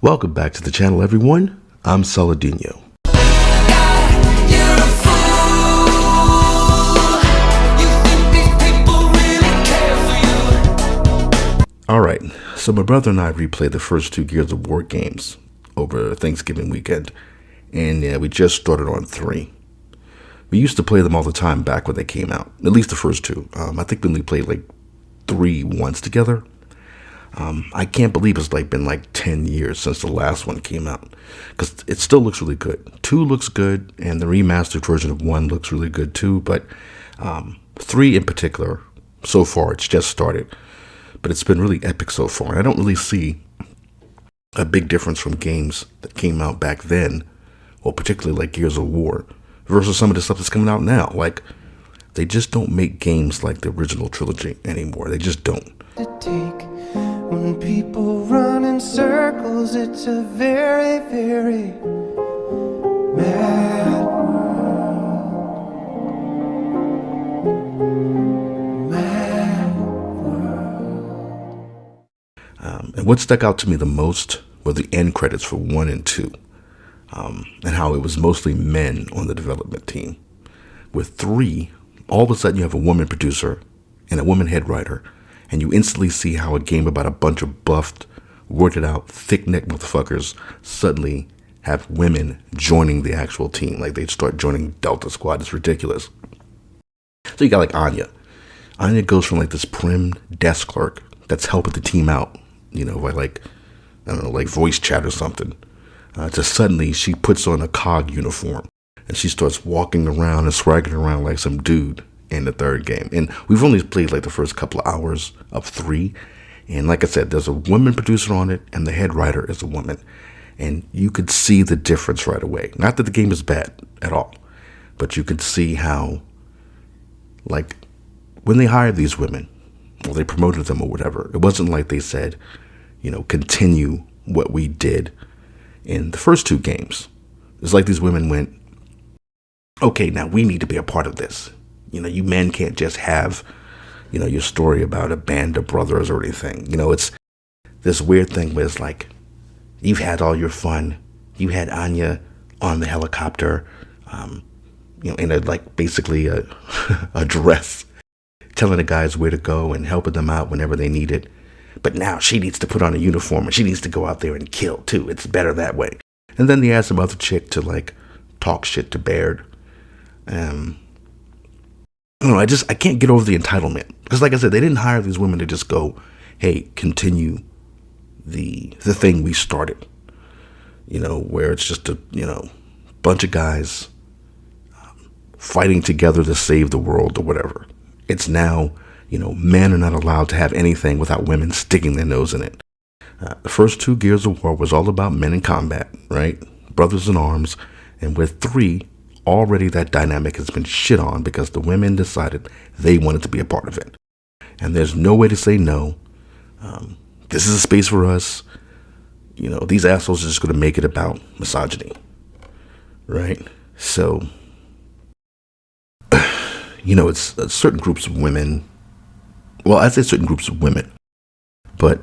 Welcome back to the channel, everyone. I'm Saladino. Alright, so my brother and I replayed the first two Gears of War games over Thanksgiving weekend, and we just started on 3. We used to play them all the time back when they came out, at least the first two. I think we only played like 3 once together. I can't believe it's been 10 years since the last one came out, because it still looks really good. 2 looks good, and the remastered version of 1 looks really good too, but 3 in particular, so far it's just started, but it's been really epic so far. And I don't really see a big difference from games that came out back then, or particularly like Gears of War, versus some of the stuff that's coming out now. Like, they just don't make games like the original trilogy anymore. They just don't. When people run in circles, it's a very, very mad world. Mad world. And what stuck out to me the most were the end credits for 1 and 2, and how it was mostly men on the development team. With 3, all of a sudden you have a woman producer and a woman head writer, and you instantly see how a game about a bunch of buffed, worded out, thick-necked motherfuckers suddenly have women joining the actual team. Like, they'd start joining Delta Squad. It's ridiculous. So you got like Anya. Anya goes from this prim desk clerk that's helping the team out, by voice chat or something, to suddenly she puts on a COG uniform and she starts walking around and swaggering around like some dude in the 3rd game. And we've only played the first couple of hours of 3, and like I said, there's a woman producer on it and the head writer is a woman, and you could see the difference right away. Not that the game is bad at all, but you could see how, when they hired these women or they promoted them or whatever, it wasn't like they said, continue what we did in the first 2 games. It's like these women went, okay, now we need to be a part of this. You men can't just have, your story about a band of brothers or anything. It's this weird thing where it's you've had all your fun. You had Anya on the helicopter, in basically a dress, telling the guys where to go and helping them out whenever they need it. But now she needs to put on a uniform and she needs to go out there and kill too. It's better that way. And then they add some other chick to talk shit to Baird. I can't get over the entitlement, because like I said, they didn't hire these women to just go, hey, continue the thing we started, where it's just a, bunch of guys fighting together to save the world or whatever. It's now, men are not allowed to have anything without women sticking their nose in it. The first 2 Gears of War was all about men in combat, right? Brothers in arms. And with 3, already that dynamic has been shit on because the women decided they wanted to be a part of it. And there's no way to say no. This is a space for us. These assholes are just going to make it about misogyny. Right? So, it's certain groups of women. Well, I'd say certain groups of women. But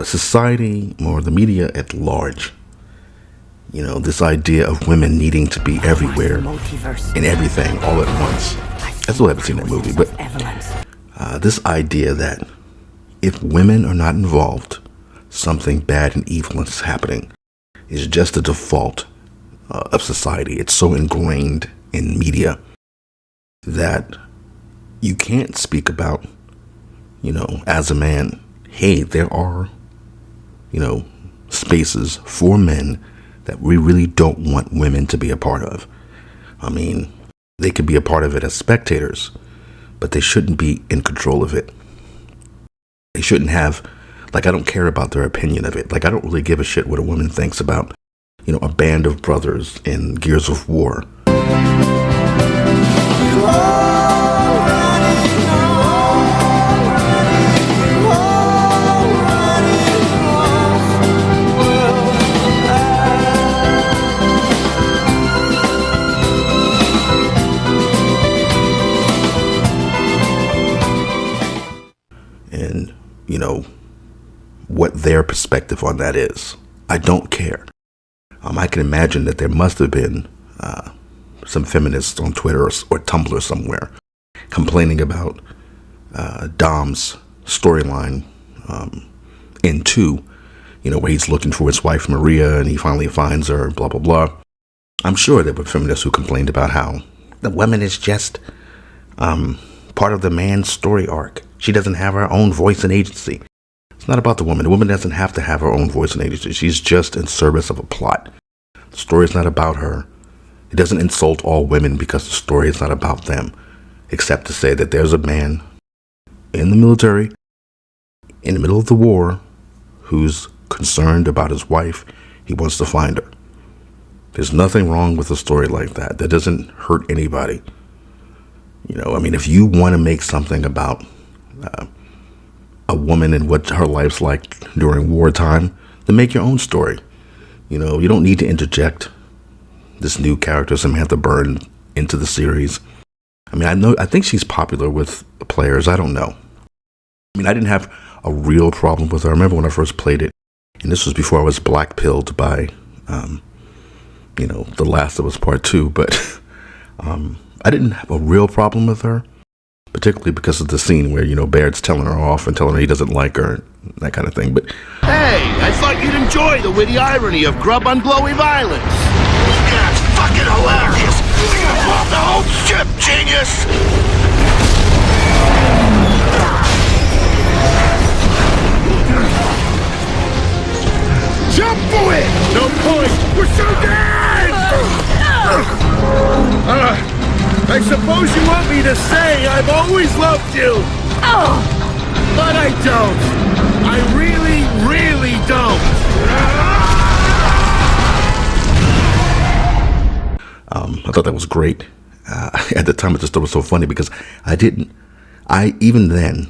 society, or the media at large, this idea of women needing to be everywhere and everything all at once. I still haven't seen that movie, but this idea that if women are not involved, something bad and evil is happening is just a default of society. It's so ingrained in media that you can't speak about, as a man, hey, there are, spaces for men that we really don't want women to be a part of. I mean, they could be a part of it as spectators, but they shouldn't be in control of it. They shouldn't have, I don't care about their opinion of it. I don't really give a shit what a woman thinks about, a band of brothers in Gears of War. And, what their perspective on that is. I don't care. I can imagine that there must have been some feminists on Twitter or Tumblr somewhere complaining about Dom's storyline in 2, where he's looking for his wife Maria and he finally finds her, blah, blah, blah. I'm sure there were feminists who complained about how the woman is just part of the man's story arc. She doesn't have her own voice and agency. It's not about the woman. The woman doesn't have to have her own voice and agency. She's just in service of a plot. The story is not about her. It doesn't insult all women because the story is not about them, except to say that there's a man in the military, in the middle of the war, who's concerned about his wife. He wants to find her. There's nothing wrong with a story like that. That doesn't hurt anybody. If you want to make something about a woman and what her life's like during wartime, then make your own story. You don't need to interject this new character, Samantha Byrne, into the series. I think she's popular with players. I don't know. I didn't have a real problem with her. I remember when I first played it, and this was before I was black-pilled by, The Last of Us Part 2, but I didn't have a real problem with her, particularly because of the scene where, Baird's telling her off and telling her he doesn't like her, that kind of thing. But hey, I thought you'd enjoy the witty irony of grub on glowy violence. Yeah, it's fucking hilarious. You're gonna blow up the whole ship, genius! Jump for it! No point! We're so dead! I suppose you want me to say I've always loved you. But I don't. I really, really don't. I thought that was great. At the time, I just thought it was so funny because even then,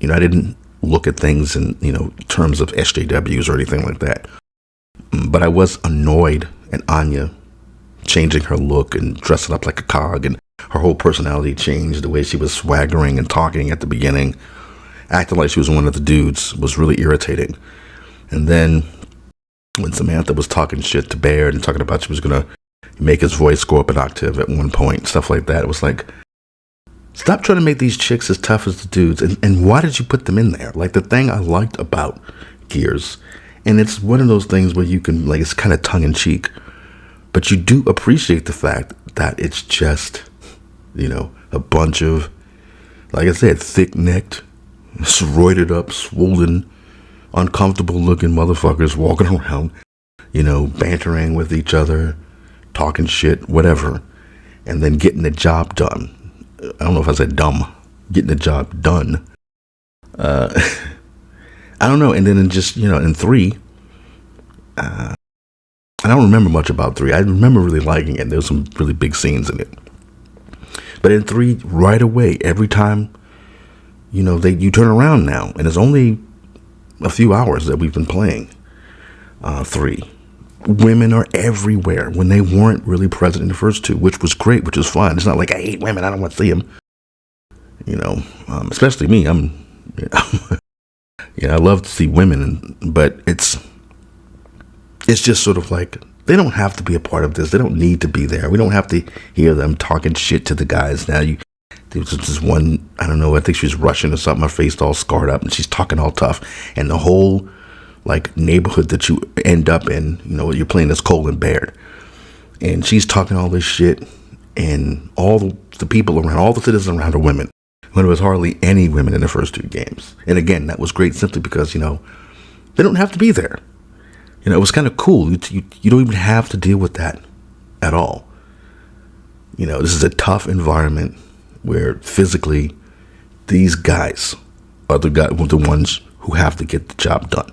I didn't look at things in, terms of SJWs or anything like that. But I was annoyed at Anya changing her look and dressing up like a COG, and her whole personality changed. The way she was swaggering and talking at the beginning, acting like she was one of the dudes, was really irritating. And then when Samantha was talking shit to Baird and talking about she was going to make his voice go up an octave at one point, stuff like that, it was like, stop trying to make these chicks as tough as the dudes. And why did you put them in there? Like, the thing I liked about Gears, and it's one of those things where you can, it's kind of tongue-in-cheek, but you do appreciate the fact that it's just, a bunch of, like I said, thick-necked, roided up, swollen, uncomfortable-looking motherfuckers walking around, bantering with each other, talking shit, whatever, and then getting the job done. I don't know if I said dumb. Getting the job done. I don't know. And then in 3, I don't remember much about 3. I remember really liking it. There's some really big scenes in it. But in 3, right away, every time, you turn around now, and it's only a few hours that we've been playing 3. Women are everywhere when they weren't really present in the first 2, which was great, which was fun. It's not like I hate women, I don't want to see them. Especially me. I love to see women, but it's just sort of like, they don't have to be a part of this. They don't need to be there. We don't have to hear them talking shit to the guys. Now, there was this one, I don't know, I think she was Russian or something. Her face all scarred up, and she's talking all tough. And the whole, neighborhood that you end up in, you're playing as Cole and Baird. And she's talking all this shit, and all the people around, all the citizens around are women, when there was hardly any women in the first 2 games. And again, that was great simply because, they don't have to be there. It was kind of cool. You don't even have to deal with that at all. This is a tough environment where physically these guys are the ones who have to get the job done.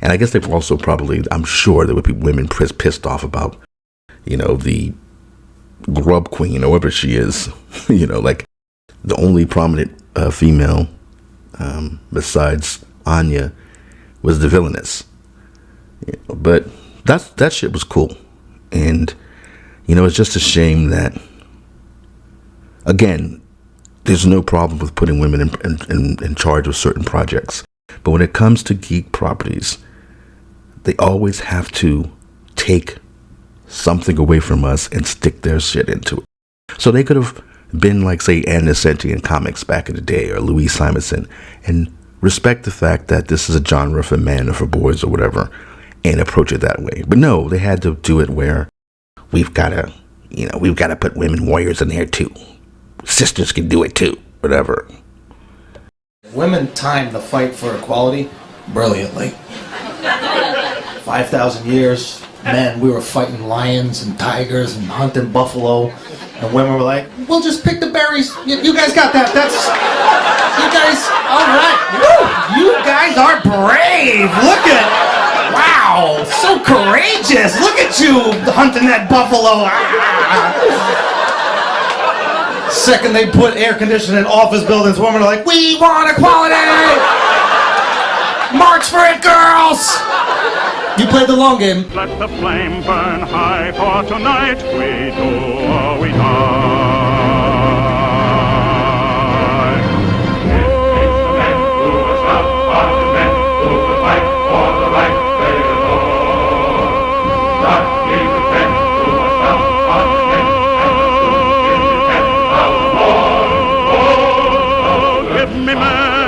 And I guess they've also probably, I'm sure there would be women pissed off about, the grub queen or whatever she is, the only prominent female besides Anya was the villainess. But that shit was cool. And, it's just a shame that, again, there's no problem with putting women in charge of certain projects. But when it comes to geek properties, they always have to take something away from us and stick their shit into it. So they could have been like, say, Ann Nesenti in comics back in the day, or Louise Simonson, and respect the fact that this is a genre for men or for boys or whatever, and approach it that way. But no, they had to do it where we've got to put women warriors in there too. Sisters can do it too, whatever. Women timed the fight for equality brilliantly. 5,000 years, men, we were fighting lions and tigers and hunting buffalo, and women were like, we'll just pick the berries. You guys got that. You guys, all right. Woo, you guys are brave. Look at, wow, so courageous. Look at you hunting that buffalo. Second they put air conditioning in office buildings, women are like, we want equality! March for it, girls! You played the long game. Let the flame burn high, for tonight we do or we die. It takes a man who was love, but the men who will fight for the right way to go. God gave the men who was love, but the men and the soon in his head our Lord. Oh, give me men.